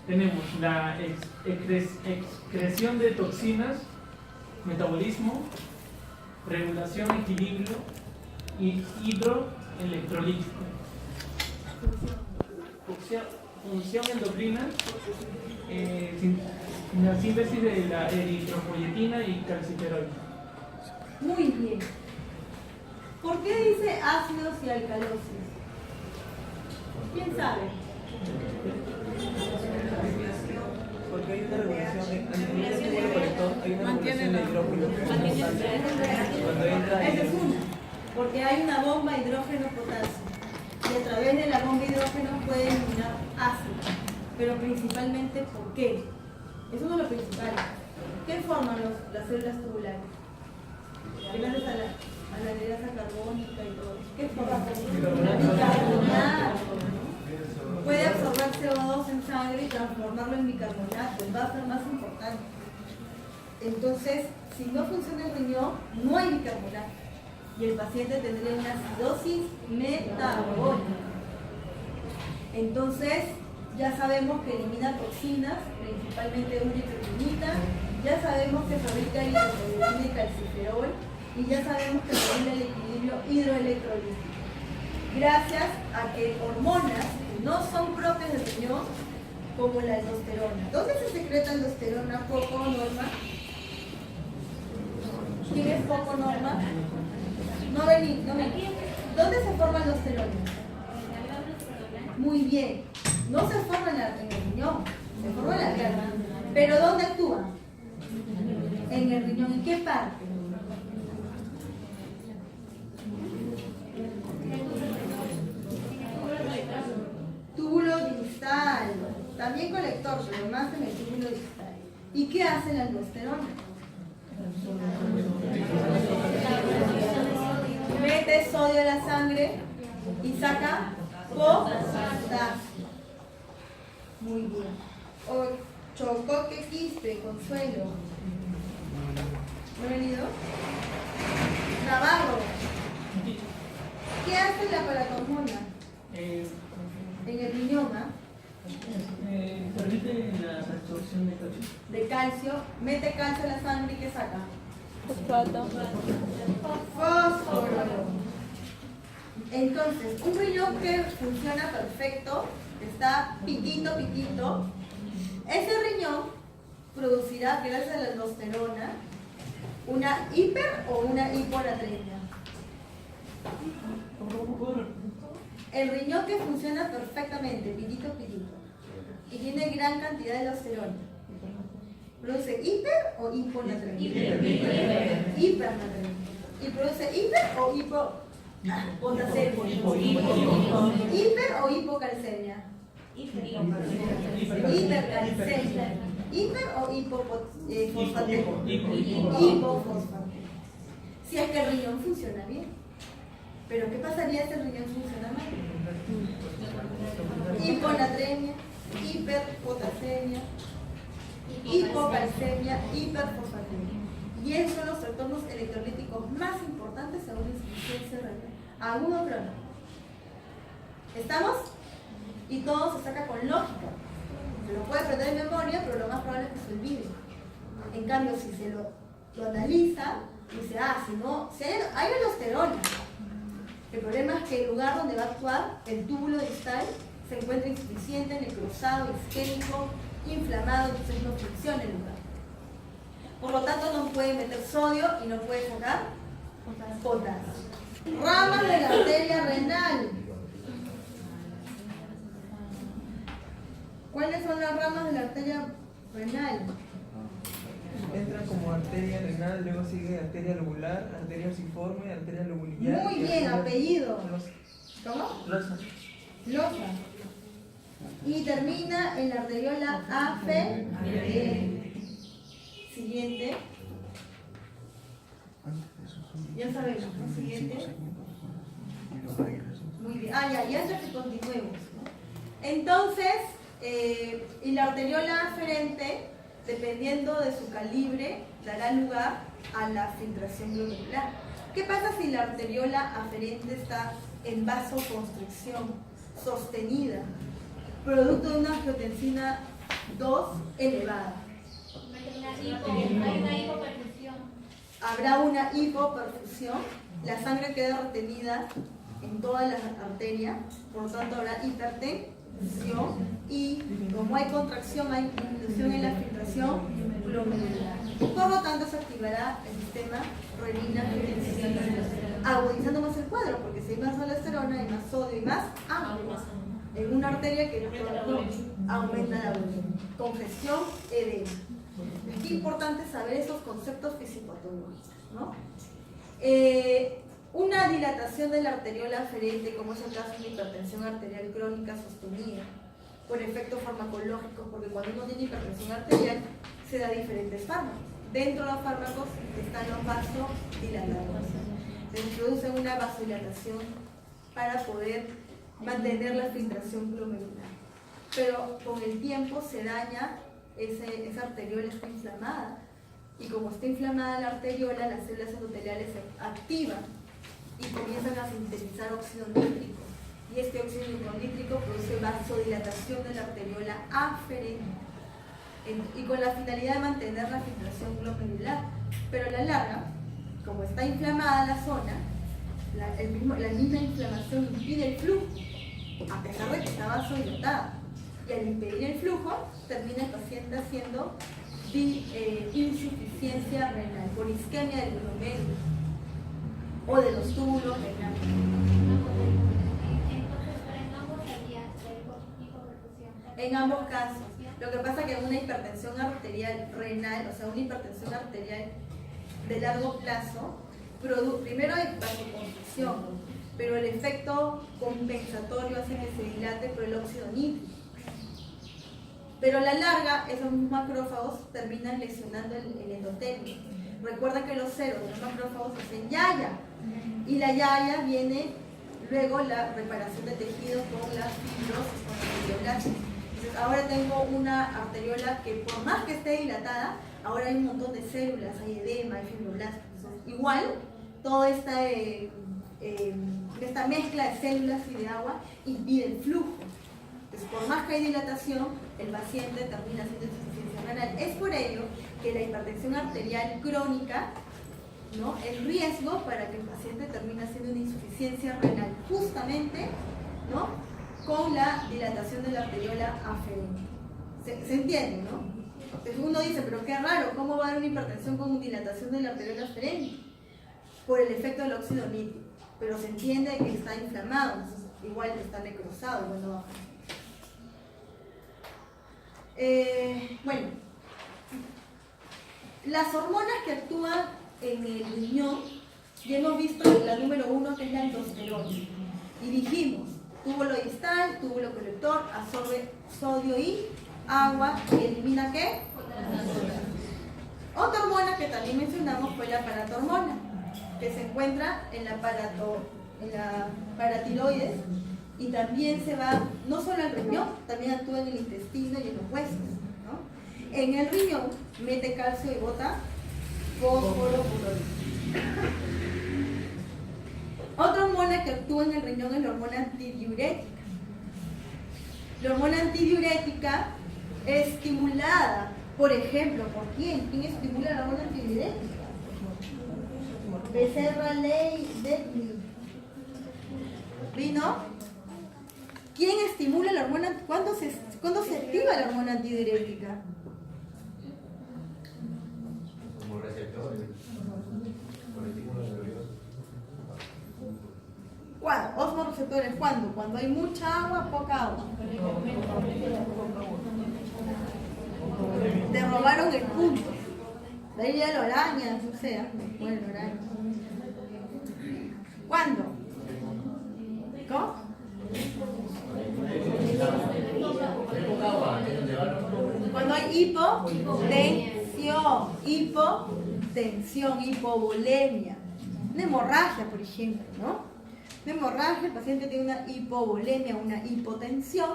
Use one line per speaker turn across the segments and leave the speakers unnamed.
tenemos la excreción de toxinas, metabolismo, regulación, equilibrio y hidroelectrolítico. Función endocrina, la síntesis de la eritropoyetina y calciferol.
Muy bien. ¿Por qué dice ácidos y alcalosis? ¿Quién sabe?
Porque hay una regulación de hidrógeno. Cuando entra
Esa es una. Porque hay una bomba hidrógeno-potasio. Y a través de la bomba hidrógeno puede eliminar ácido. Pero principalmente, ¿por qué? Es uno de los principales. ¿Qué forman las células tubulares? Gracias a la hidrasa carbónica y todo. ¿Qué forman? Bicarbonato. Puede absorber CO2 en sangre y transformarlo en bicarbonato, el buffer más importante. Entonces, si no funciona el riñón, no hay bicarbonato. Y el paciente tendría una acidosis metabólica. Entonces, ya sabemos que elimina toxinas, principalmente uretrogenina, ya sabemos que fabrica eritropoyetina y calciferol, y ya sabemos que regula el equilibrio hidroelectrolítico. Gracias a que hormonas que no son propias del riñón, como la aldosterona. ¿Dónde se secreta aldosterona? Poco, Norma. ¿Quién es poco, Norma? No vení. ¿Dónde se forma aldosterona? Muy bien. No se forma en el riñón, se forma en la pierna. ¿Pero dónde actúa? En el riñón. ¿En qué parte? Túbulo distal. También colector, pero más en el túbulo distal. ¿Y qué hace la aldosterona? Mete sodio a la sangre y saca potasio. Muy bien. Chocoque, quispe, Consuelo. ¿No ha venido? Navarro. ¿Qué hace la paratormona? En el riñón,
Permite la absorción de calcio.
de calcio, mete calcio a la sangre y ¿qué saca? Fósforo. Entonces, un riñón que funciona perfecto, está pitito, ese riñón producirá, gracias a la aldosterona, una hiper o una hiponatremia. El riñón que funciona perfectamente, pitito, y tiene gran cantidad de aldosterona, ¿produce hiper o hiponatremia? Hipernatremia. ¿Y produce hiper o hipopotasemia? ¿Hiper o hipocalcemia? Hipercalcemia. ¿Hiper o hipofosfatemia? Hipofosfatemia. Si es que el riñón funciona bien. Pero ¿qué pasaría si el riñón funciona mal? Hiponatremia, hiperpotasemia, hipocalcemia, hiperfosfatemia. Y esos son los trastornos electrolíticos más importantes según la insuficiencia renal. Agudo o crónico. ¿Estamos? Y todo se saca con lógica. Se lo puede aprender en memoria, pero lo más probable es que se olvide. En cambio, si se lo analiza, dice, si hay aldosterona. El problema es que el lugar donde va a actuar, el túbulo distal, se encuentra insuficiente, necrosado, isquémico, inflamado, entonces no funciona el lugar. Por lo tanto, no puede meter sodio y no puede sacar potasio. Ramas de la arteria renal. ¿Cuáles son las ramas de la arteria renal?
Entra como arteria renal, luego sigue arteria lobular, arteria osiforme, arteria lobulillar.
Muy bien, apellido. ¿Cómo?
Losa.
Losa. Y termina en la arteriola aferente. Siguiente. Ya sabemos, ¿no? Siguiente. Muy bien. Ya hasta que continuemos, ¿no? Entonces, y la arteriola aferente, dependiendo de su calibre, dará lugar a la filtración glomerular. ¿Qué pasa si la arteriola aferente está en vasoconstricción sostenida, producto de una angiotensina 2 elevada.
Hay una hipoperfusión.
Habrá una hipoperfusión, la sangre queda retenida en todas las arterias, por lo tanto habrá hipertensión y como hay contracción, hay disminución en la filtración glomerular. Por lo tanto se activará el sistema renina-angiotensina, agudizando más el cuadro, porque si hay más aldosterona, hay más sodio y más agua en una arteria que aumenta la volumen. Congestión, edema. Es importante saber esos conceptos fisiopatológicos, ¿no? Una dilatación de la arteriola aferente, como es el caso de una hipertensión arterial crónica sostenida, por efectos farmacológicos, porque cuando uno tiene hipertensión arterial se da diferentes fármacos. Dentro de los fármacos están los vasodilatadores. Se introduce una vasodilatación para poder mantener la filtración glomerular. Pero con el tiempo se daña, esa arteriola está inflamada. Y como está inflamada la arteriola, las células endoteliales se activan y comienzan a sintetizar óxido nítrico. Y este óxido nítrico produce vasodilatación de la arteriola aferente. Y con la finalidad de mantener la filtración glomerular. Pero a la larga, como está inflamada la zona, la misma inflamación impide el flujo, a pesar de que está vasodilatada. Y al impedir el flujo, termina el paciente haciendo insuficiencia renal, por isquemia del glomérulo o de los túbulos renales. En ambos casos. Lo que pasa es que una hipertensión arterial renal, o sea, una hipertensión arterial de largo plazo, primero hay vasoconstricción, pero el efecto compensatorio hace que se dilate por el óxido nítrico. Pero a la larga, esos mismos macrófagos terminan lesionando el endotelio. Recuerda que los ceros de los macrófagos hacen yaya, y la yaya viene luego la reparación de tejidos con la fibrosis, con la fibroblastos. Entonces, ahora tengo una arteriola que por más que esté dilatada, ahora hay un montón de células, hay edema, hay fibroblastos. Entonces, igual, toda esta mezcla de células y de agua impide el flujo. Entonces, por más que hay dilatación, el paciente termina haciendo insuficiencia renal. Es por ello que la hipertensión arterial crónica, ¿no?, el riesgo para que el paciente termine haciendo una insuficiencia renal, justamente, ¿no?, con la dilatación de la arteriola aferente. ¿Se entiende, no? Entonces uno dice, pero qué raro, ¿cómo va a haber una hipertensión con dilatación de la arteriola aferente? Por el efecto del óxido nítrico. Pero se entiende que está inflamado, entonces igual está necrosado, bueno, bueno, las hormonas que actúan en el riñón, ya hemos visto la número 1, que es la aldosterona, y dijimos, túbulo distal, túbulo colector, absorbe sodio y agua y elimina ¿qué? Otra hormona que también mencionamos fue la paratormona, que se encuentra en la paratiroides, y también se va no solo al riñón, también actúa en el intestino y en los huesos, ¿no? En el riñón mete calcio y bota fósforo, otra hormona que actúa en el riñón es la hormona antidiurética. La hormona antidiurética es estimulada, por ejemplo, ¿por quién? ¿Quién estimula la hormona antidiurética? Becerra Ley de ¿Vino? ¿Quién estimula la hormona? ¿Cuándo se activa la hormona antidiurética?
Como receptores, por estímulo nervioso.
¿Cuándo? Osmoreceptores, ¿cuándo? Cuando hay mucha agua, poca agua. Te robaron el punto. De ahí ya la araña, o sea, bueno, la araña. ¿Cuándo? ¿Cómo? Cuando hay hipotensión, hipovolemia, una hemorragia, por ejemplo, ¿no? Una hemorragia, el paciente tiene una hipovolemia, una hipotensión,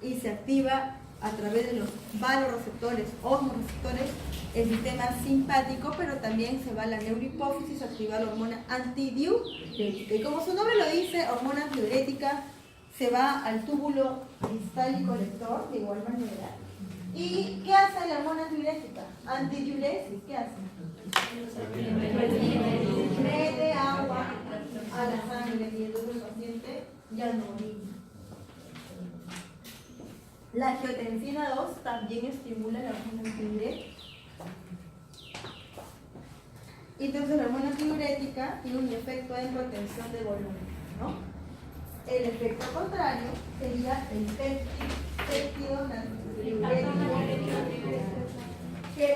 y se activa a través de los vasoreceptores, osmoreceptores, el sistema simpático, pero también se va a la neurohipófisis a activar la hormona antidiurética. Y como su nombre lo dice, hormona antidiurética, se va al túbulo distal y colector de igual manera ¿Y qué hace la hormona antidiurética? Antidiuresis, ¿qué hace? Mete agua a la sangre y entonces el paciente ya no orina. La angiotensina 2 también estimula la hormona antidiurética. Entonces la hormona antidiurética tiene un efecto en retención de volumen, ¿no? El efecto contrario sería el péptido natriurético, que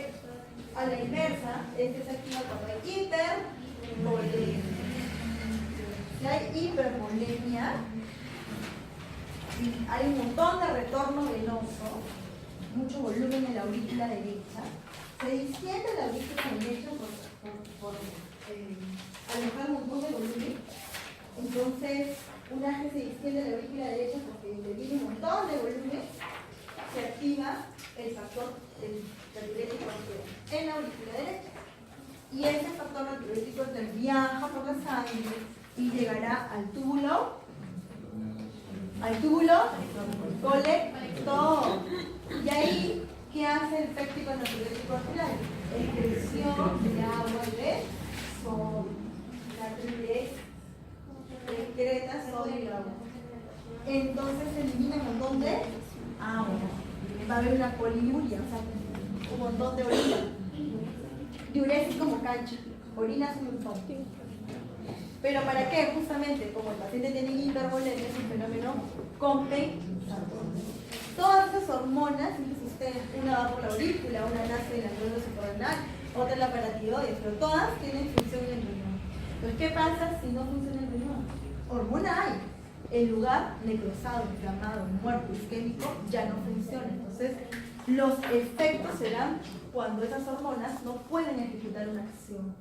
a la inversa se activa cuando hay hipervolemia. Si hay hipervolemia, hay un montón de retorno venoso, mucho volumen en la aurícula derecha, se distiende la aurícula derecha por alojar un montón de volumen. Entonces, una vez que se distiende la aurícula derecha porque interviene un montón de volumen, se activa el factor natriurético en la aurícula derecha. Y ese factor natriurético viaja por la sangre y llegará al túbulo colector. Y ahí, ¿qué hace el péptido natriurético arterial? Excreción de agua y de sodio. Natriuresis. Excreta sodio y agua. Entonces se elimina un montón de agua. Va a haber una poliuria, o sea, un montón de orina. Diuresis como cancha. Orinas un montón. ¿Pero para qué? Justamente, como el paciente tiene hipervolemia, es un fenómeno compensador. Todas esas hormonas, fíjense ustedes, una va por la aurícula, una nace en la glándula suprarrenal, otra en la paratiroides, pero todas tienen función en el riñón. Entonces, ¿qué pasa si no funciona el riñón? Hormona hay. El lugar necrosado, inflamado, muerto, isquémico, ya no funciona. Entonces, los efectos serán cuando esas hormonas no pueden ejecutar una acción.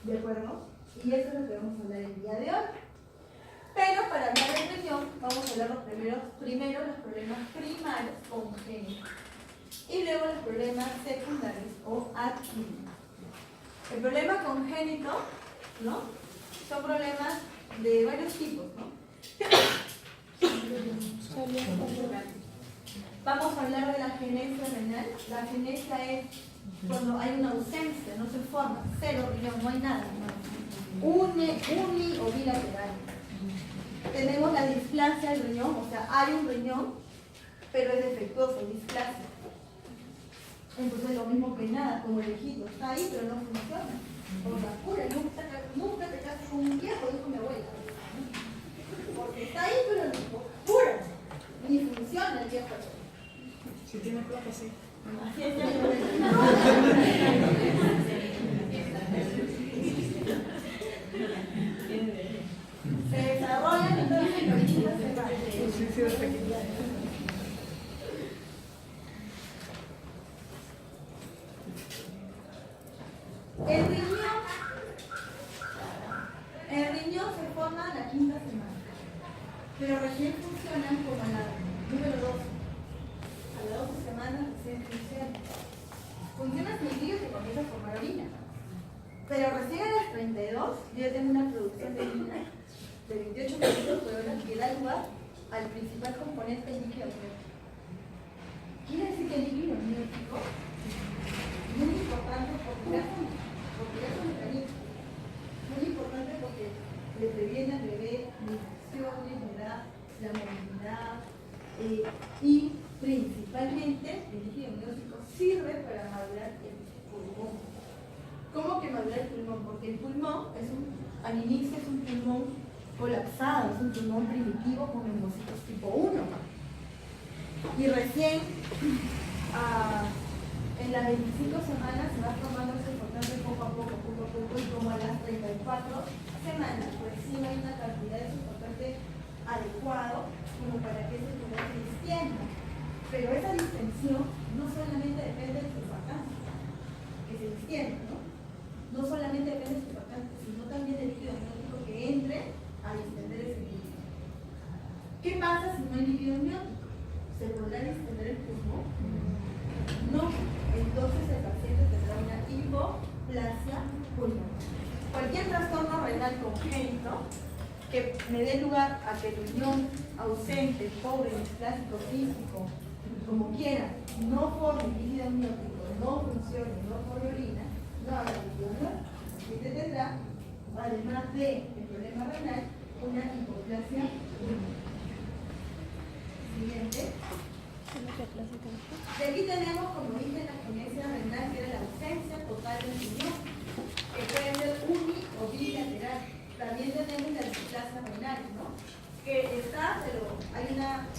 ¿De acuerdo? Y eso es lo que vamos a hablar el día de hoy. Pero para hablar del riñón, vamos a hablar primero los problemas primarios congénitos y luego los problemas secundarios o adquiridos. El problema congénito, ¿no? Son problemas de varios tipos, ¿no? Vamos a hablar de la genesia renal. La genesia es cuando hay una ausencia, no se forma, cero riñón, no hay nada, ¿no? Uni o bilateral. Tenemos la displasia del riñón, o sea, hay un riñón, pero es defectuoso, displasia. Entonces lo mismo que nada, como el viejito, está ahí pero no funciona. O sea, cura, nunca te casas con un viejo, dijo mi abuela. Porque está ahí pero no cura, ni funciona el viejo.
Si tiene plata, sí.
Así es, se desarrollan entonces en orillas se van. El riñón se forma a la quinta semana, pero recién funcionan como a la número 12. A las 12 semanas recién funciona. Funciona significa que comienza a formar orina. Pero recién a las 32 yo tengo una producción de orina de 28 minutos por hora que da lugar al principal componente líquido amniótico. Quiere decir que el líquido amniótico es muy importante porque es un mecanismo. Muy importante porque le previene al bebé infecciones, le da la movilidad y principalmente el líquido amniótico sirve para madurar el pulmón. ¿Cómo que madurar el pulmón? Porque el pulmón al inicio es un pulmón colapsado, es un pulmón primitivo con neumocitos tipo 1. Y recién en las 25 semanas se va formando ese importante poco a poco, y como a las 34 semanas recién hay una cantidad de suportante adecuado como para que ese pulmón se distienda. Pero esa distensión no solamente depende del surfactante, que se distienda, ¿no? No solamente depende del surfactante, sino también del líquido amniótico que entre a distender ese líquido. ¿Qué pasa si no hay líquido amniótico? ¿Se podrá distender el pulmón? No. Entonces el paciente tendrá una hipoplasia pulmonar. Cualquier trastorno renal congénito que me dé lugar a que el riñón ausente, pobre, displásico, físico, como quiera, no forme líquido amniótico, no funcione, no forme orina, no haga líquido amniótico. Y usted tendrá, además del problema renal, una hipoplasia única. Siguiente. Y aquí tenemos, como dije, la agenesia renal, que era la ausencia total del riñón, que puede ser uni o bilateral. También tenemos la displasia renal, ¿no? Que está, pero hay una...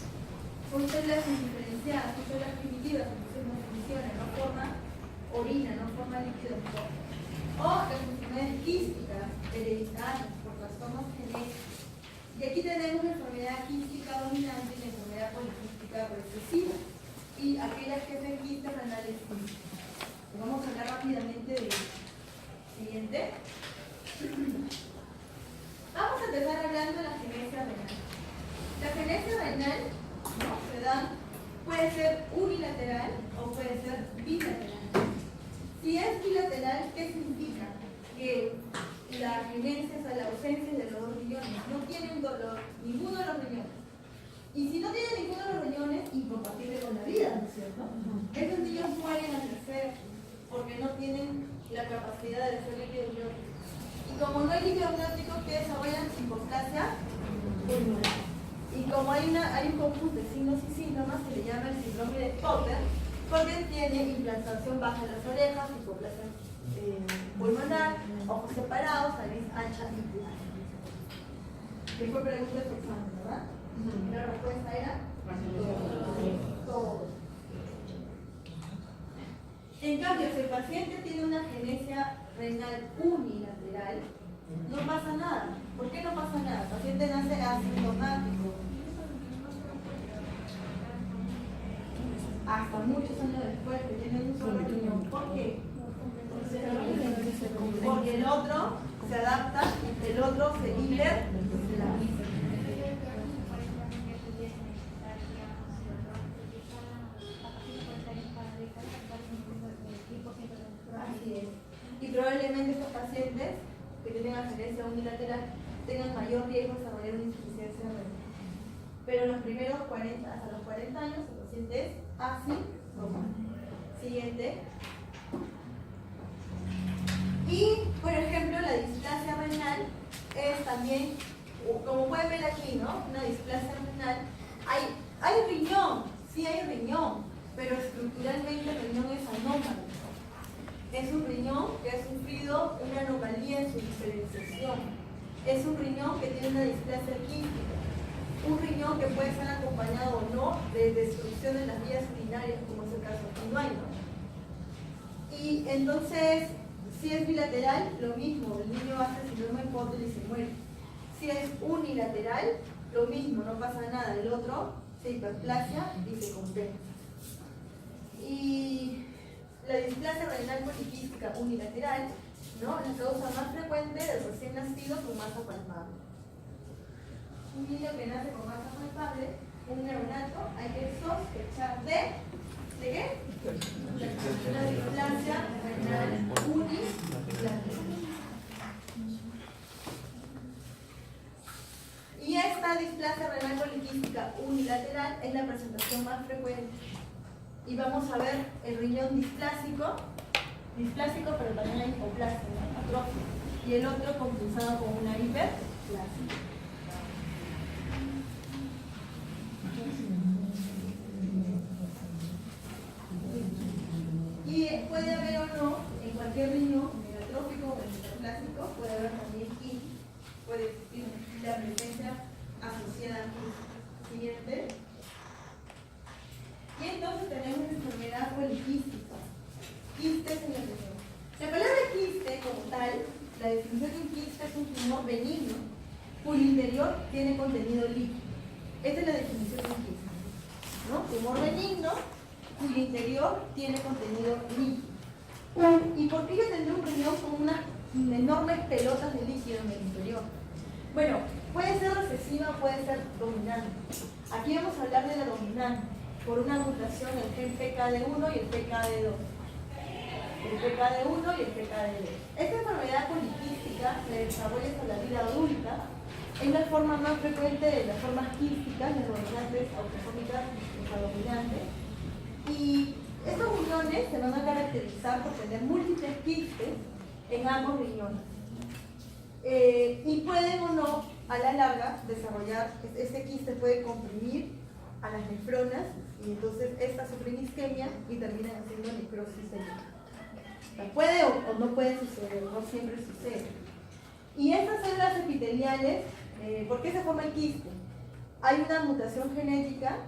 Son células indiferenciadas, son células primitivas, entonces no funcionan, no forma orina, no forma líquido. O las enfermedades quísticas, hereditarias, por trastornos genéticos. Y aquí tenemos la enfermedad quística dominante y la enfermedad poliquística recesiva. Y aquellas que hacen quistes renales quísticas. Vamos a hablar rápidamente de eso. Siguiente. Vamos a empezar hablando de la agenesia renal. La agenesia renal, ¿no? Se da, puede ser unilateral o puede ser bilateral. Si es bilateral, ¿qué significa? Que la agenesia, o sea, la ausencia de los dos riñones, no tienen dolor, ninguno de los riñones. Y si no tienen ninguno de los riñones, incompatible con la vida, ¿no es cierto? Estos niños mueren al nacer porque no tienen la capacidad de hacer líquido amniótico. Y como no hay líquido amniótico, que desarrollan hipoplasia pulmonar. Y como hay un conjunto de signos y síntomas que le llama el síndrome de Potter, porque tiene implantación baja de las orejas, hipoplasia pulmonar, ojos separados, nariz ancha y plana. ¿Qué fue pregunta de su examen, verdad? La respuesta era todo. En cambio, si el paciente tiene una agenesia renal unilateral, no pasa nada. ¿Por qué no pasa nada? El paciente nace asintomático. Hasta muchos años después que tiene un solo riñón. ¿Por qué? Porque el otro se adapta, el otro se hiperplasia. Así es. Y probablemente estos pacientes que tienen agenesia unilateral tengan mayor riesgo de desarrollar una insuficiencia renal. Pero en los primeros 40, hasta los 40 años, el paciente es asintomático. Siguiente. Y, por ejemplo, la displasia renal es también, como pueden ver aquí, ¿no? Una displasia renal. Hay riñón, sí hay riñón, pero estructuralmente el riñón es anómalo. Es un riñón que ha sufrido una anomalía en su diferenciación. Es un riñón que tiene una displasia quística. Un riñón que puede estar acompañado o no de destrucción de las vías urinarias, como es el caso aquí no hay, ¿no? Y entonces, si es bilateral, lo mismo, el niño hace síndrome de Potter y se muere. Si es unilateral, lo mismo, no pasa nada. El otro se hiperplasia y se compensa. Y la displasia renal poliquística unilateral, ¿no? La causa más frecuente del recién nacido con masa palpable. Un niño que nace con masa palpable, un neonato, hay que sospechar ¿de qué? La displasia renal unilateral. Y esta displasia renal poliquística unilateral es la presentación más frecuente. Y vamos a ver el riñón displásico, pero también hay hipoplasia, ¿no? Atrofia. Y el otro compensado con una hiperplasia. Y puede haber o no, en cualquier riñón, megatrófico o hiperplásico, puede haber también y puede existir la presencia asociada a siguiente. Y entonces tenemos una enfermedad poliquística, quistes en el riñón. La palabra quiste como tal, la definición de un quiste es un tumor benigno cuyo interior tiene contenido líquido. Esta es la definición de un quiste, ¿no? Tumor benigno cuyo interior tiene contenido líquido. ¿Y por qué yo tendré un riñón con unas enormes pelotas de líquido en el interior? Bueno, puede ser recesiva, puede ser dominante. Aquí vamos a hablar de la dominante, por una mutación el gen PKD1 y el PKD2. El PKD1 y el PKD2. Esta enfermedad poliquística se desarrolla hasta la vida adulta. Es la forma más frecuente de las formas quísticas, las dominantes autosómicas dominantes. Y estos riñones se van a caracterizar por tener múltiples quistes en ambos riñones. Y pueden o no, a la larga, desarrollar, este quiste puede comprimir a las nefronas y entonces estas sufren isquemia y terminan haciendo necrosis celular. O sea, puede o no puede suceder, no siempre sucede. Y estas células epiteliales, ¿por qué se forma el quiste? Hay una mutación genética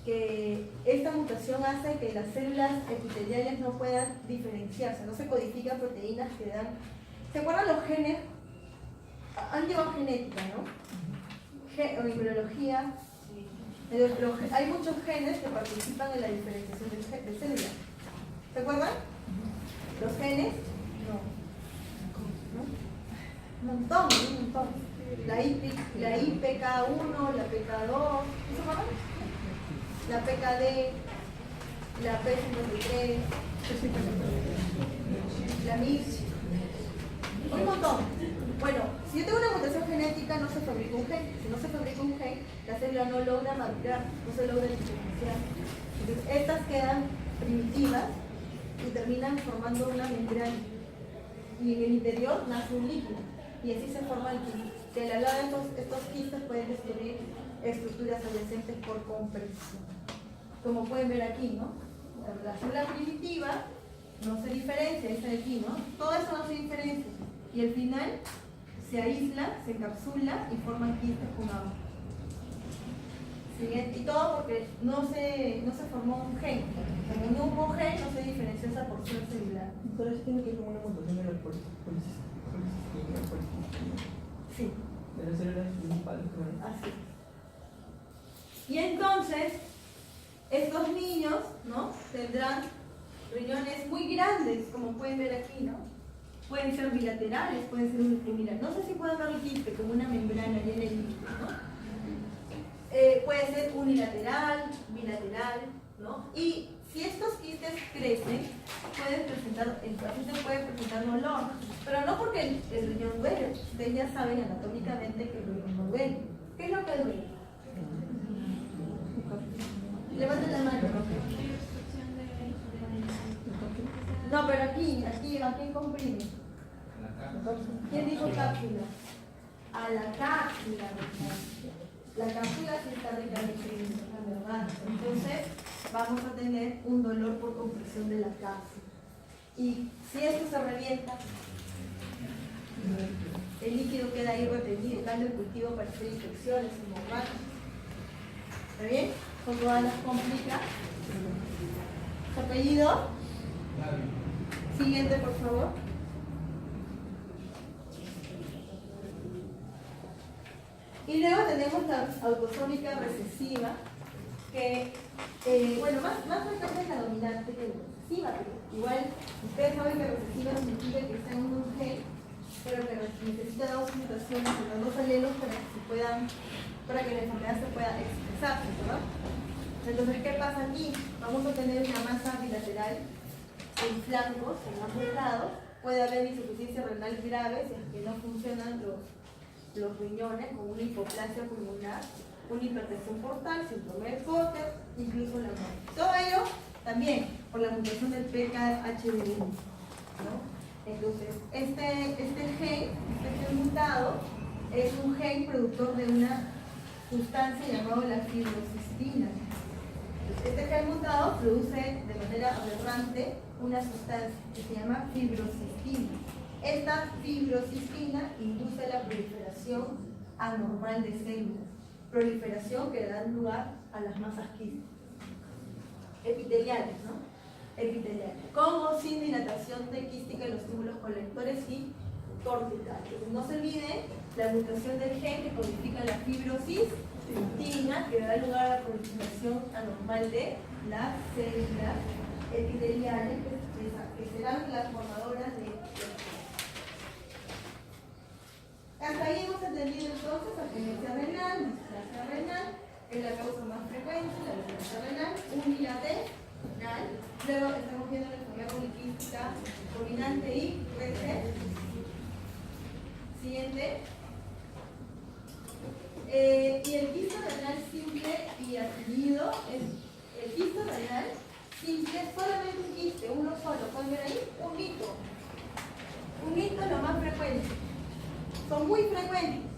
que esta mutación hace que las células epiteliales no puedan diferenciarse, no se codifican proteínas que dan... ¿Se acuerdan los genes? Han llevado genética, ¿no? O inmunología. Hay muchos genes que participan en la diferenciación de células. ¿Se acuerdan? ¿Los genes? No. Un montón. La IPK1, la PK2, ¿se acuerdan? La PKD, la P53, la MIPS, un montón. Bueno, si yo tengo una mutación genética, no se fabrica un gen. Si no se fabrica un gen, la célula no logra madurar, no se logra diferenciar. Entonces, estas quedan primitivas y terminan formando una membrana. Y en el interior nace un líquido. Y así se forma el quiste. Que a la larga estos quistes pueden destruir estructuras adyacentes por compresión. Como pueden ver aquí, ¿no? La célula primitiva no se diferencia, esta de aquí, ¿no? Todo eso no se diferencia. Y al final se aísla, se encapsula y forman quistes con agua. ¿Sí? Y todo porque no se formó un gen. Como no hubo un gen, no se diferenció esa porción celular.
Pero eso tiene que ver con una mutación de la policistina.
Sí.
De las células principales.
Así. Y entonces, estos niños, ¿no? Tendrán riñones muy grandes, como pueden ver aquí, ¿no? Pueden ser bilaterales, pueden ser unilaterales. No sé si pueden ver el quiste como una membrana llena de líquido, ¿no? Puede ser unilateral, bilateral, ¿no? Y si estos quistes crecen, el paciente puede presentar dolor, pero no porque el riñón duele. Ustedes ya saben anatómicamente que el riñón no duele. ¿Qué es lo que duele? Levanten la mano. No, pero aquí comprime. ¿Quién dijo cápsula? A la cápsula. La cápsula sí está rica en nutrientes, la verdad. Entonces, vamos a tener un dolor por compresión de la cápsula. Y si esto se revienta, el líquido queda ahí retenido, dando el cultivo para hacer infecciones, hemorragias. ¿Está bien? Con todas las complicaciones. ¿Su apellido? Siguiente, por favor. Y luego tenemos la autosómica recesiva, que, bueno, más frecuente es la dominante que la recesiva, pero igual ustedes saben que recesiva significa que está en un gen, pero que necesita dos mutaciones en los dos alelos para que la enfermedad se pueda expresarse, ¿verdad? Entonces, ¿qué pasa aquí? Vamos a tener una masa bilateral en flancos, en ambos lados. Puede haber insuficiencia renal grave si es que no funcionan los riñones, con una hipoplasia pulmonar, una hipertensión portal, síndrome de Potter, incluso la muerte. Todo ello también por la mutación del PKHD1, ¿no? Entonces, este gen mutado es un gen productor de una sustancia llamada la fibrocistina. Este gen mutado produce de manera aberrante una sustancia que se llama fibrocistina. Esta fibrocistina induce la proliferación anormal de células, proliferación que da lugar a las masas quísticas epiteliales, ¿no? Epiteliales, con o sin dilatación de quística en los túbulos colectores y corticales. No se olvide la mutación del gen que codifica la fibrocistina, que da lugar a la proliferación anormal de las células epiteliales, que serán las formadoras de... Hasta ahí hemos entendido entonces abstinencia renal, displasia renal, es la causa más frecuente, la displasia renal, unilateral. Luego estamos viendo la enfermedad poliquística dominante y recesiva. Siguiente. Y el quisto renal simple y adquirido es el quisto renal simple, solamente un quiste, uno solo, ¿pueden ver ahí? Un hito. Un hito es lo más frecuente. Son muy frecuentes.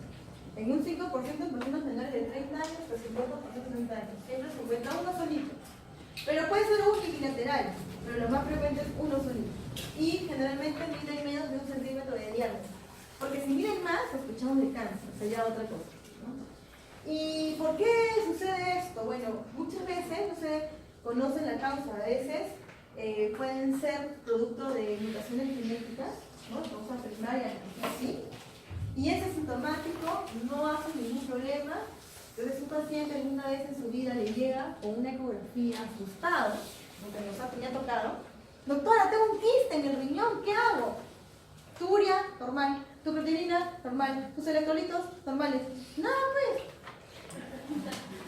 En un 5% en personas menores de 30 años, pero 50% de 30 años. Siempre se encuentra uno solito. Pero puede ser unilateral, pero lo más frecuente es uno solito. Y generalmente miden menos de 1 centímetro de diámetro. Porque si miden más, sospechamos de cáncer, sería otra cosa, ¿no? ¿Y por qué sucede esto? Bueno, muchas veces no se conoce la causa. A veces pueden ser producto de mutaciones genéticas, ¿no? Causa primaria, así. Y es asintomático, no hace ningún problema. Entonces un paciente alguna vez en su vida le llega con una ecografía asustado, porque nos ha tocado. Doctora, tengo un quiste en el riñón, ¿qué hago? Tu urea, normal. Tu creatinina, normal. Tus electrolitos, normales. Nada, pues.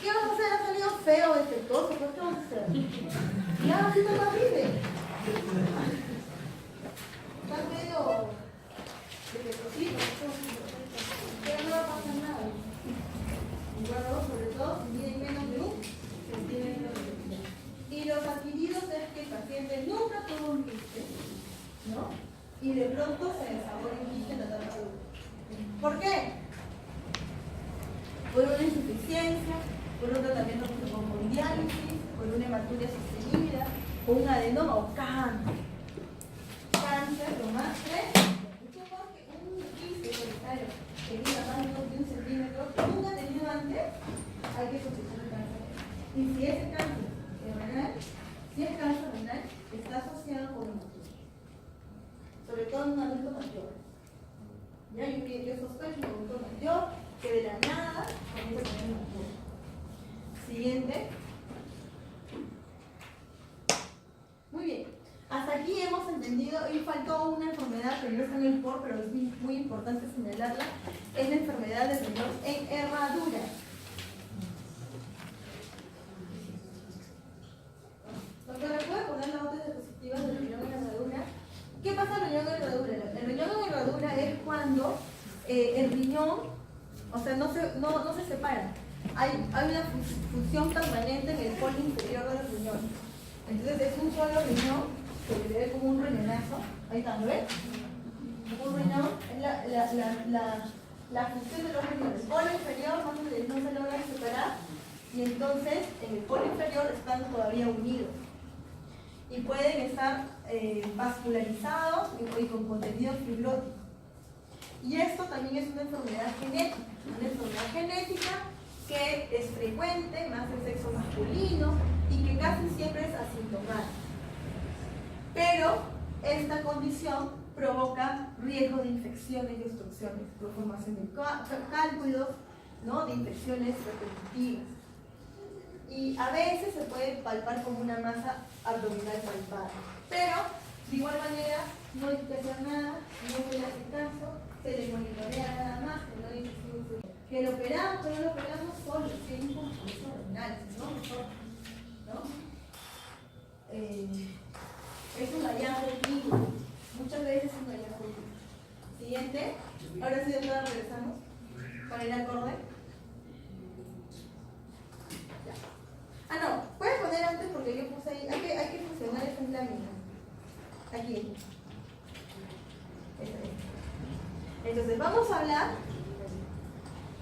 ¿Qué vas a hacer? ¿Ha salido feo, defectuoso? ¿Qué vamos a hacer? Ya, ¿qué más vive? Está medio defectuosito, pero no va a pasar nada. Igual, sobre todo, si miden menos de 1 centímetro de diámetro. Y los adquiridos es que el paciente nunca tuvo un quiste, ¿no? Y de pronto se desarrolla un quiste en la etapa adulta. ¿Por qué? Por una insuficiencia, por un tratamiento con diálisis, por una hematuria sostenida, por un adenoma o cáncer. Cáncer, lo más frecuente. Un quiste solitario que mida más de 1 centímetro, que nunca ha tenido antes, hay que sospechar el cáncer. Y si ese cáncer es renal, si es cáncer renal, está asociado con hematuria. Sobre todo en un adulto mayor. ¿Ya? Yo sospecho en un adulto mayor que de la nada comienza a tener hematuria. Siguiente. Muy bien. Hasta aquí hemos entendido y faltó una enfermedad que no está en el POR, pero es muy importante señalarla. Es la enfermedad del riñón en herradura. Doctora, ¿puede poner las otras diapositivas del riñón en herradura? ¿Qué pasa en el riñón en herradura? El riñón en herradura es cuando el riñón, o sea, no se separa. Hay una fusión permanente en el polo inferior del riñón. Entonces es un solo riñón que se ve como un riñonazo. Ahí está, ¿lo ves? Un riñón es la función de los riñones. El polo inferior no se logran separar y entonces en el polo inferior están todavía unidos. Y pueden estar vascularizados y con contenido fibrótico. Y esto también es una enfermedad genética que es frecuente, más en sexo masculino y que casi siempre es asintomática. Pero esta condición provoca riesgo de infecciones y obstrucciones por formación de cálculos, ¿no? De infecciones repetitivas. Y a veces se puede palpar como una masa abdominal palpable. Pero, de igual manera, no hay que hacer nada, no se le hace caso, se le monitorea nada más, que no hay que lo operamos, pero no lo operamos solo, si hay un compromiso renal, ¿no? Mejor, ¿no? Es un hallazgo clínico, muchas veces es un hallazgo clínico. Siguiente, ahora sí, doctora, regresamos para ir acorde. Ah, no, puedes poner antes porque yo puse ahí, hay que fusionar esta lámina. Aquí. Entonces, vamos a hablar,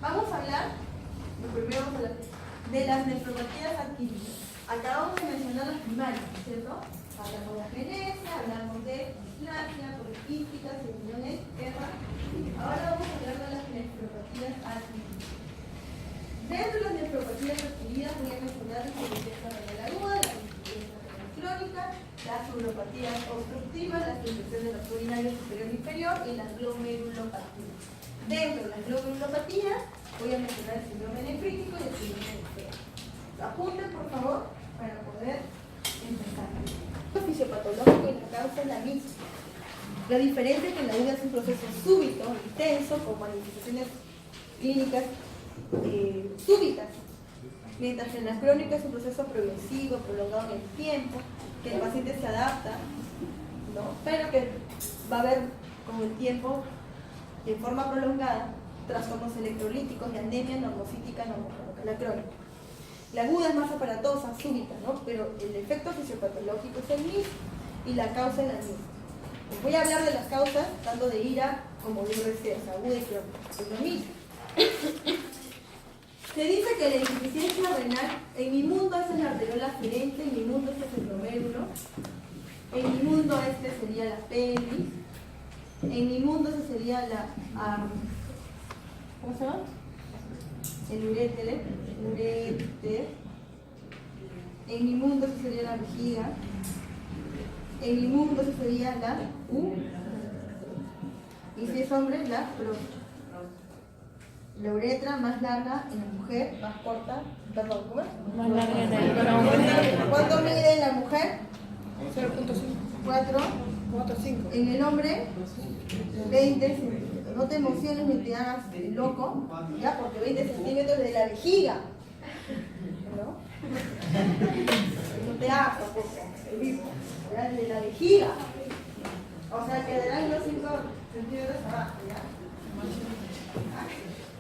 primero vamos a hablar de las nefropatías adquiridas. Acabamos de mencionar las primarias, ¿cierto? Hablamos de la genesia, hablamos de displasia, poliquísticas, riñones, guerra. Ahora vamos a hablar de las nefropatías adquiridas. Dentro de las nefropatías adquiridas voy a mencionar la insuficiencia renal aguda, la insuficiencia renal crónica, las uropatías obstructivas, las infecciones de los urinarios superior e inferior y las glomerulopatías. Dentro de las glomerulopatías voy a mencionar el síndrome nefrítico y el síndrome nefrítico. Apunten, por favor, para poder empezar. El fisiopatológico y la causa es la misma. La diferencia es que en la UVA es un proceso súbito, intenso, con manifestaciones clínicas súbitas, mientras que en la crónica es un proceso progresivo, prolongado en el tiempo, que el paciente se adapta, ¿no? Pero que va a haber con el tiempo, de forma prolongada, trastornos electrolíticos y anemia normocítica normocrónica, la crónica. La aguda es más aparatosa, súbita, ¿no? Pero el efecto fisiopatológico es el mismo y la causa es la misma. Les voy a hablar de las causas, tanto de ira como de IRC, aguda y crónica. Es lo mismo. Se dice que la insuficiencia renal, en mi mundo esa es la arteriola aferente, en mi mundo este es el glomérulo, en mi mundo este sería la pelvis, en mi mundo ese sería la, ¿cómo se llama? El uréter, en mi mundo ese sería la vejiga, en mi mundo ese sería la y si es hombre, la próstata. La uretra más larga en la mujer, más corta, perdón, ¿cómo es?
Más larga en el hombre.
¿Cuánto mide en la mujer?
0.5.
4.
4.5.
En el hombre, 20 centímetros. No te emociones ni te hagas loco, ¿ya? Porque 20 centímetros de la vejiga, ¿no? No te hagas tampoco, el vivo, ¿ya? De la vejiga. O sea, quedarán los 5 centímetros abajo, ¿ya?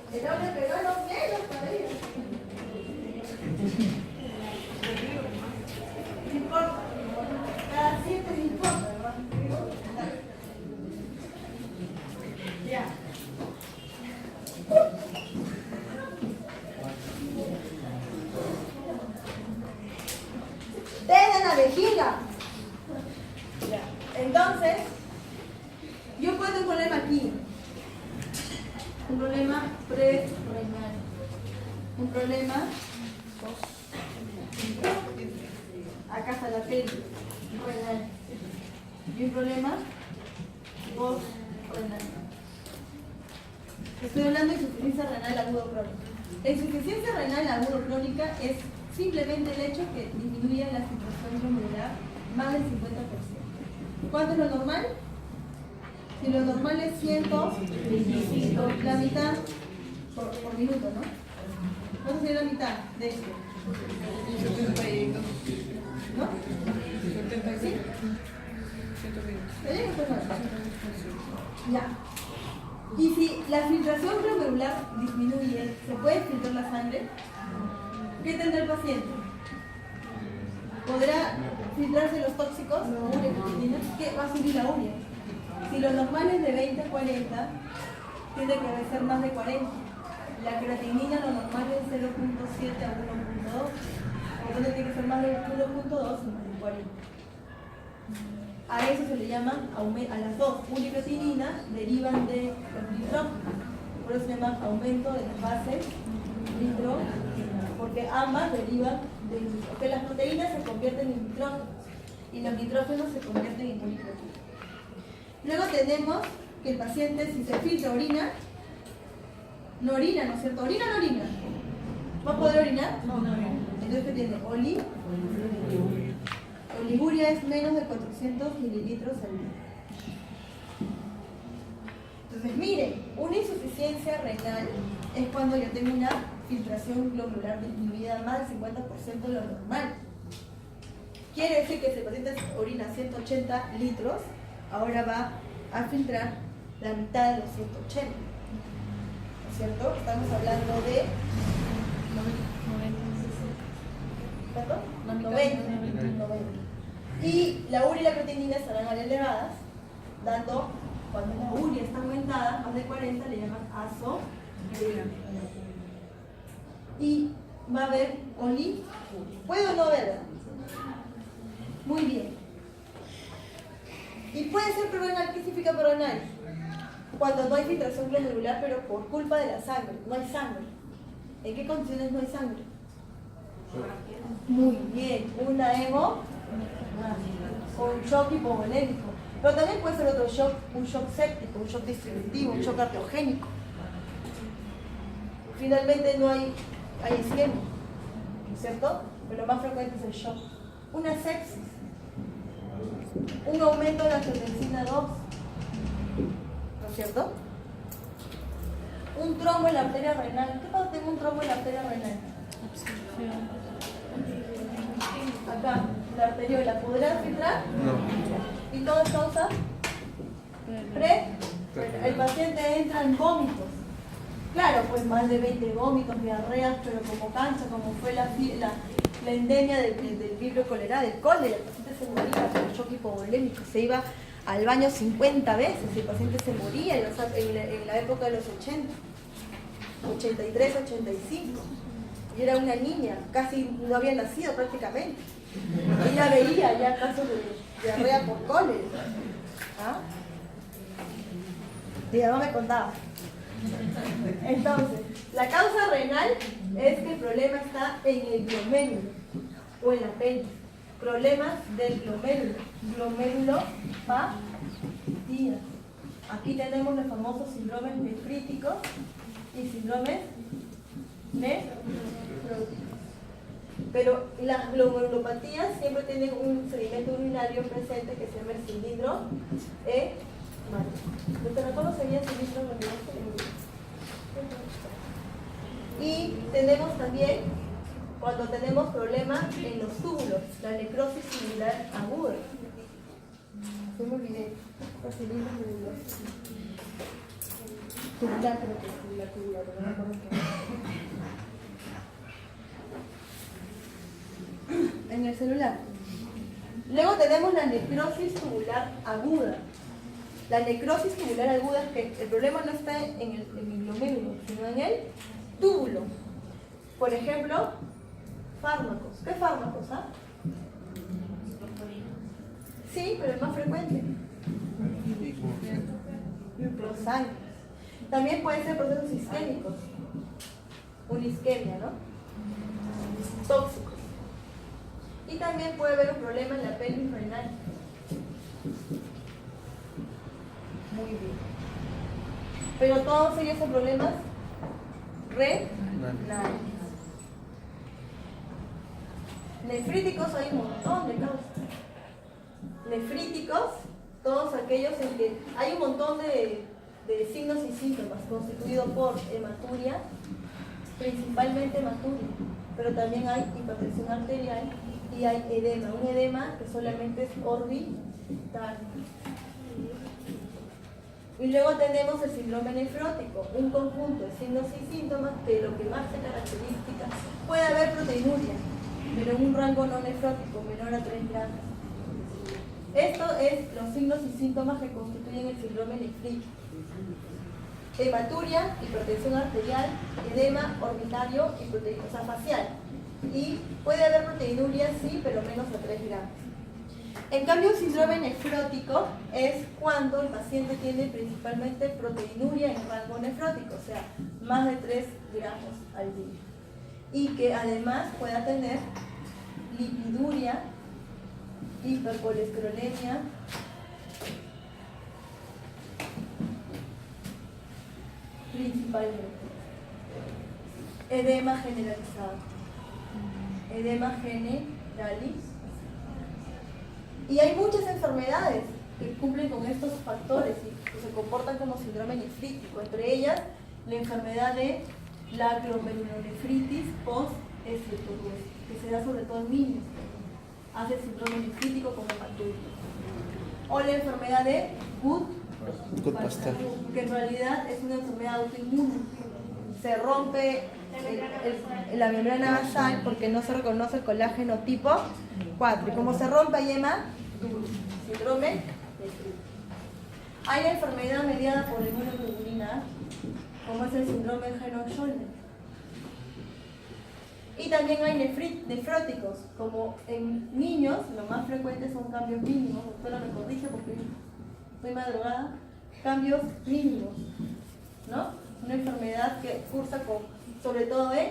El hombre pegó los dedos para ir. No importa, cada 7 no importa, ¿verdad? Ya. Desde la vejiga. Ya. Entonces, yo puedo un problema aquí. Un problema pre-renal. Un problema acá está la pelvis renal. Y un problema post-renal. Estoy hablando de insuficiencia renal agudo crónica. La insuficiencia renal agudo crónica es simplemente el hecho que disminuye la filtración glomerular más del 50%. ¿Cuánto es lo normal? Si lo normal es 125, la mitad por minuto, ¿no? ¿Cuánto sería la mitad de esto?
72.
¿No?
72.
¿Sí?
120.
Ya. Y si la filtración glomerular disminuye, ¿se puede filtrar la sangre? ¿Qué tendrá el paciente? ¿Podrá filtrarse los tóxicos? ¿Qué va a subir la urea? Si lo normal es de 20 a 40, tiene que ser más de 40. La creatinina lo normal es 0.7 a 1.2. Entonces tiene que ser más de 1.2 y más de 40. A eso se le llama, a las dos, urea y creatinina derivan de los nitrógenos. Por eso se llama aumento de las bases nitrógenas, porque ambas derivan de nitrógeno. Porque las proteínas se convierten en nitrógenos y los nitrógenos se convierten en urea. Luego tenemos que el paciente, si se filtra orina, no orina, ¿no es cierto? ¿Orina o no orina? ¿Va a poder orinar? No. Entonces, ¿qué tiene? Oliguria es menos de 400 mililitros al día. Entonces, miren, una insuficiencia renal es cuando yo tengo una filtración glomerular disminuida más del 50% de lo normal. Quiere decir que si el paciente orina 180 litros, ahora va a filtrar la mitad de los 180. ¿No es cierto? Estamos hablando de 90. Y la urea y la creatinina estarán mal elevadas, dando, cuando la urea está aumentada, más de 40, le llaman azotemia. Y va a haber oliguria. ¿Puede o no haber? Muy bien. Y puede ser prerrenal. ¿Qué significa prerrenal? Cuando no hay filtración glomerular, pero por culpa de la sangre. No hay sangre. ¿En qué condiciones no hay sangre? Muy bien. Una hemo o un shock hipovolémico. Pero también puede ser otro shock, un shock séptico, un shock distributivo, un shock cardiogénico. Finalmente no hay isquemia, ¿cierto? Pero lo más frecuente es el shock. Una sepsis. Un aumento de la angiotensina 2, ¿no es cierto? Un trombo en la arteria renal. ¿Qué pasa? Tengo un trombo en la arteria renal. Acá, la arteriola. ¿Podrá filtrar? No. ¿Y todo es causa? El paciente entra en vómitos. Claro, pues más de 20 vómitos, diarreas, pero como cancha, como fue la endemia del vibrio cólera, del cólera, el paciente se moría por shock hipovolémico, se iba al baño 50 veces, el paciente se moría en la época de los 80, 83, 85. Y era una niña, casi no había nacido prácticamente. Ella veía ya casos de diarrea por cólera. ¿Ah? Mi mamá me contaba. Entonces, la causa renal es que el problema está en el glomérulo o en la pelvis. Problemas del glomerulopatía. Aquí tenemos los famosos síndromes nefríticos y síndromes nefróticos. Pero las glomerulopatías siempre tienen un sedimento urinario presente que se llama el cilindro hemático. ¿Cómo sería el cilindro hemático? Y tenemos también, cuando tenemos problemas en los túbulos, la necrosis tubular aguda. Yo me olvidé. Los cilindros tubular, creo que es tubular, no me acuerdo qué. En el celular. Luego tenemos la necrosis tubular aguda. La necrosis tubular aguda es que el problema no está en el glomérulo, sino en el túbulo. Por ejemplo, fármacos. ¿Qué fármacos? Sí, pero el más frecuente. Los años. También pueden ser procesos isquémicos. Una isquemia, ¿no? Tóxicos. Y también puede haber un problema en la pelvis renal. Muy bien. Pero todos ellos son problemas renales. Nefríticos hay un montón de causas. Nefríticos, todos aquellos en que hay un montón de signos y síntomas constituidos por hematuria, principalmente hematuria, pero también hay hipertensión arterial y hay edema. Un edema que solamente es orbital. Y luego tenemos el síndrome nefrótico, un conjunto de signos y síntomas que lo que más se caracteriza, puede haber proteinuria, pero en un rango no nefrótico, menor a 3 gramos. Esto es los signos y síntomas que constituyen el síndrome nefrítico. Hematuria, hipertensión arterial, edema orbitario y o sea, facial. Y puede haber proteinuria, sí, pero menos a 3 gramos. En cambio, un síndrome nefrótico es cuando el paciente tiene principalmente proteinuria en rango nefrótico, o sea, más de 3 gramos al día. Y que además pueda tener lipiduria, hipercolesterolemia, principalmente. Edema generalizado. Edema generalis. Y hay muchas enfermedades que cumplen con estos factores y que se comportan como síndrome nefrítico. Entre ellas, la enfermedad de la glomerulonefritis post-esclerosis, que se da sobre todo en niños. Hace síndrome nefrítico como hematuria. O la enfermedad de Gutt-Pasteur, que en realidad es una enfermedad autoinmune. Se rompe la membrana basal porque no se reconoce el colágeno tipo 4. Y como se rompe, hay síndrome nefrítico. Hay la enfermedad mediada por inmunoglobulina, como es el síndrome Henoch-Schönlein. Y también hay nefróticos, como en niños, lo más frecuente son cambios mínimos, doctora me corrige porque estoy madrugada, cambios mínimos, ¿no? Una enfermedad que cursa con, sobre todo en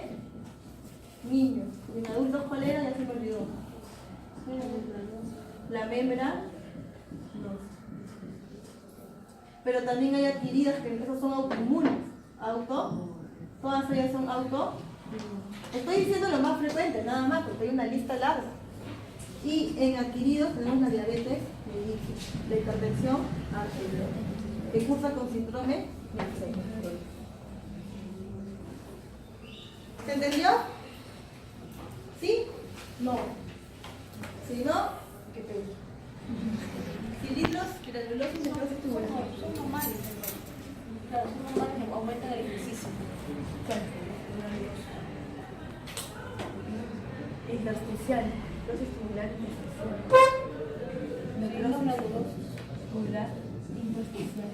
niños. Y en adultos, ¿cuál era? Ya se me olvidó. La membra, no. Pero también hay adquiridas que esos son autoinmunes. Todas ellas son Estoy diciendo lo más frecuente, nada más, porque hay una lista larga. Y en adquiridos tenemos la diabetes mellitus, la hipertensión arterial, que cursa con síndrome nefrítico. ¿Se entendió? ¿Sí? No. Si no, ¿qué te cilindros, granulosis, necrosis tubular.
Son normales. Claro, son normales, aumenta
en el ejercicio.
Intersticial. Dosis tubular intersticial.
Nerviosos nodulosos.
Tubular intersticial.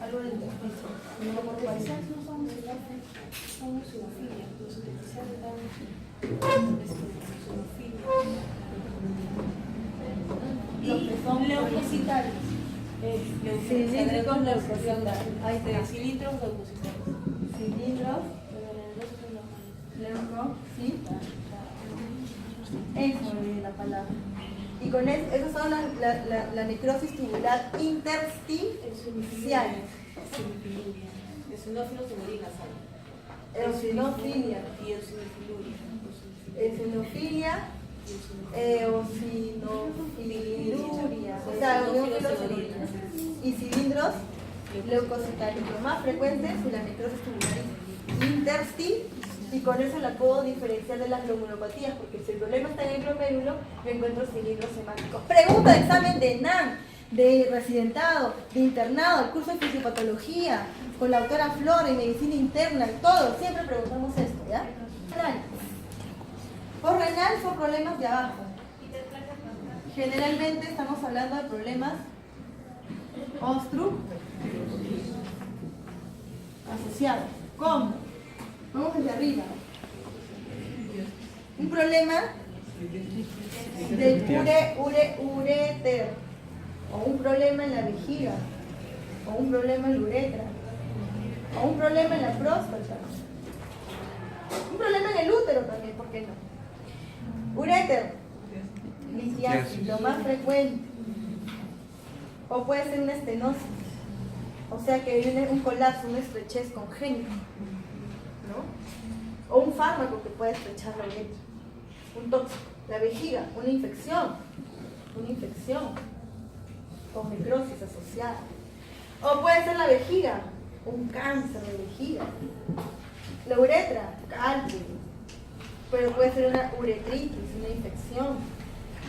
Algo de intersticio. No me acuerdo cuál es.
No son eosinofilia. Los intersticiales dan eosinofilia.
Los que son
leucocitarios.
cilíndricos leucocitarios. Ahí está.
Cilindros leucocitarios.
Cilindros leuco, ¿sí? Eso me viene la palabra. Y con esas son la necrosis tubular intersticial.
Eosinófilos de orina salen.
Eosinofilia.
Y eosinofiluria.
Eosinofilia. Eosinofiluria. O sea, eosinofilos de orina. Y cilindros leucocitarios. Lo más frecuente es la necrosis tubular intersticial. Y con eso la puedo diferenciar de las glomerulopatías, porque si el problema está en el glomérulo, yo encuentro cilindros hemáticos. Pregunta de examen de ENAM, de residentado, de internado, el curso de fisiopatología, con la doctora Flora y medicina interna, todo, siempre preguntamos esto, ¿ya? Por renal son problemas de abajo. Generalmente estamos hablando de problemas asociados. ¿Cómo? Vamos desde arriba. Un problema del uréter, o un problema en la vejiga, o un problema en la uretra, o un problema en la próstata, un problema en el útero también, ¿por qué no? Uréter, litiasis, lo más frecuente, o puede ser una estenosis, o sea que viene un colapso, una estrechez congénita, ¿no? O un fármaco que puede estrechar la uretra, un tóxico, la vejiga, una infección con necrosis asociada, o puede ser la vejiga, un cáncer de vejiga, la uretra, cálculo, pero puede ser una uretritis, una infección,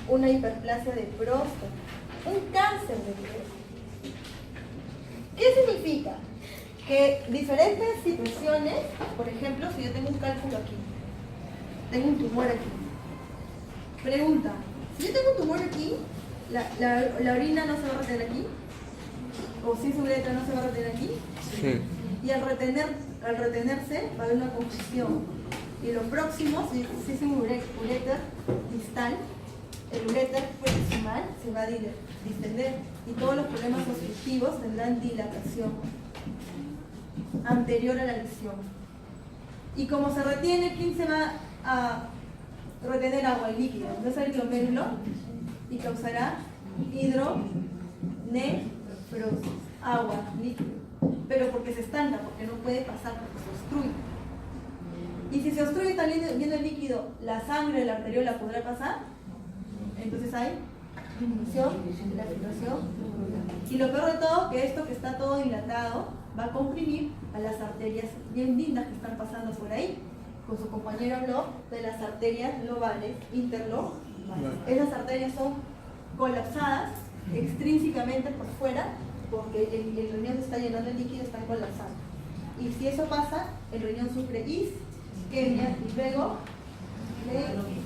una hiperplasia de próstata, un cáncer de próstata. ¿Qué significa? Que diferentes situaciones, por ejemplo, si yo tengo un cálculo aquí, tengo un tumor aquí. Pregunta, si yo tengo un tumor aquí, ¿la orina no se va a retener aquí? ¿O si es uretra no se va a retener aquí?
Sí.
Y al retenerse va a haber una confusión. Y lo próximo, si es un uréter distal, el uréter proximal se va a distender y todos los problemas obstructivos tendrán dilatación anterior a la lesión. Y como se retiene, ¿quién se va a retener agua y líquido? Va a ser el glomérulo y causará hidronefrosis, agua, líquido. Pero porque se estanca, porque no puede pasar, porque se obstruye. Y si se obstruye también viendo el líquido, la sangre de la arteriola podrá pasar, entonces hay disminución de la filtración. Y lo peor de todo, que esto que está todo dilatado va a comprimir a las arterias bien lindas que están pasando por ahí. Con su compañero blog de las arterias lobales, interlobales. Esas arterias son colapsadas extrínsecamente por fuera, porque el riñón se está llenando de líquido, están colapsando. Y si eso pasa, el riñón sufre isquemia y luego necrosis.